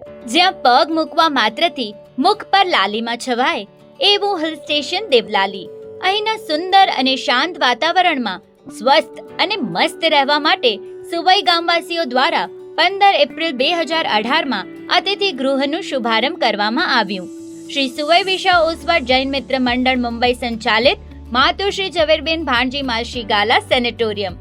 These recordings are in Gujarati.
જ્યાં પગ મૂકવા માત્રથી મુખ પર લાલીમાં છવાય એવું હિલ સ્ટેશન દેવલાલી. અહીંના સુંદર અને શાંત વાતાવરણમાં સ્વસ્થ અને મસ્ત રહેવા માટે સુવઈ ગામવાસીઓ દ્વારા 15 એપ્રિલ 2018માં અતિથિ ગૃહનું શુભારંભ કરવામાં આવ્યું. શ્રી સુવઈ વિશા ઓસવાડ જૈન મિત્ર મંડળ મુંબઈ સંચાલિત માતુશ્રી ઝવેરબેન ભાણજી માલશી ગાલા સેનેટોરિયમ.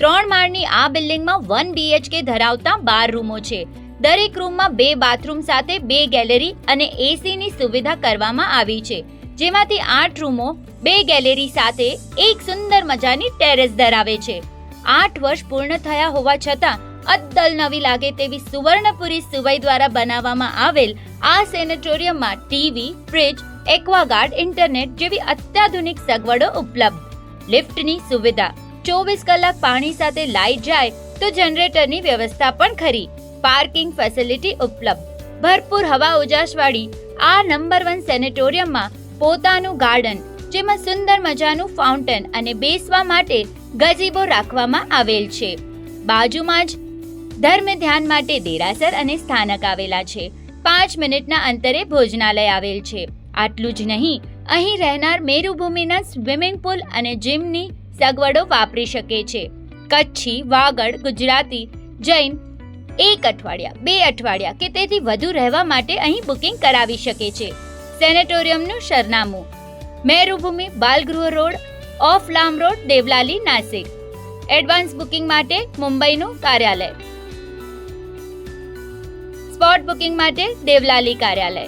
3 માળની આ બિલ્ડિંગમાં 1 BHK ધરાવતા 12 રૂમો છે. દરેક રૂમમાં 2 બાથરૂમ સાથે 2 ગેલેરી અને એસીની સુવિધા કરવામાં આવી છે, જેમાંથી 8 રૂમો 2 ગેલેરી સાથે એક સુંદર મજાની ટેરેસ ધરાવે છે. 8 વર્ષ પૂર્ણ થયા હોવા છતાં અદ્દલ નવી લાગે તેવી સુવર્ણપુરી સુવઈ દ્વારા બનાવવામાં આવેલ આ સેનેટોરિયમમાં ટીવી, ફ્રિજ, એક્વાગાર્ડ, ઇન્ટરનેટ જેવી અત્યાધુનિક સગવડો ઉપલબ્ધ. લિફ્ટની સુવિધા, 24 કલાક પાણી સાથે લાઇટ જાય તો જનરેટરની વ્યવસ્થા પણ ખરી. પાર્કિંગ ફેસિલિટી ઉપલબ્ધ. ભરપૂર હવા ઉજાસવાળી આ નંબર 1 સેનેટોરિયમમાં પોતાનું ગાર્ડન, જેમાં સુંદર મજાનું ફાઉન્ટેન અને બેસવા માટે ગઝીબો રાખવામાં આવેલ છે. બાજુમાં જ ધર્મ ધ્યાન માટે દેરાસર અને સ્થાનક આવેલા છે. 5 મિનિટના અંતરે ભોજનાલય આવેલ છે. આટલું જ નહીં, અહીં રહેનાર મેરુભૂમિના સ્વિમિંગ પુલ અને જીમની સગવડો વાપરી શકે છે. કચ્છી, વાગડ, ગુજરાતી, જૈન 1 અઠવાડિયા, 2 અઠવાડિયા કે તેથી વધુ રહેવા માટે અહીં બુકિંગ કરાવી શકે છે. સેનેટોરિયમનું સરનામું: Merubhumi, Balgruh road, off Lam road, Devlali, Nashik. Advance booking માટે મુંબઈનું કાર્યાલય. સ્પોટ બુકિંગ માટે દેવલાલી કાર્યાલય.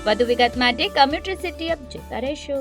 વધુ વિગત માટે કમ્યુટર સિટી અપ જોતા રહેશો.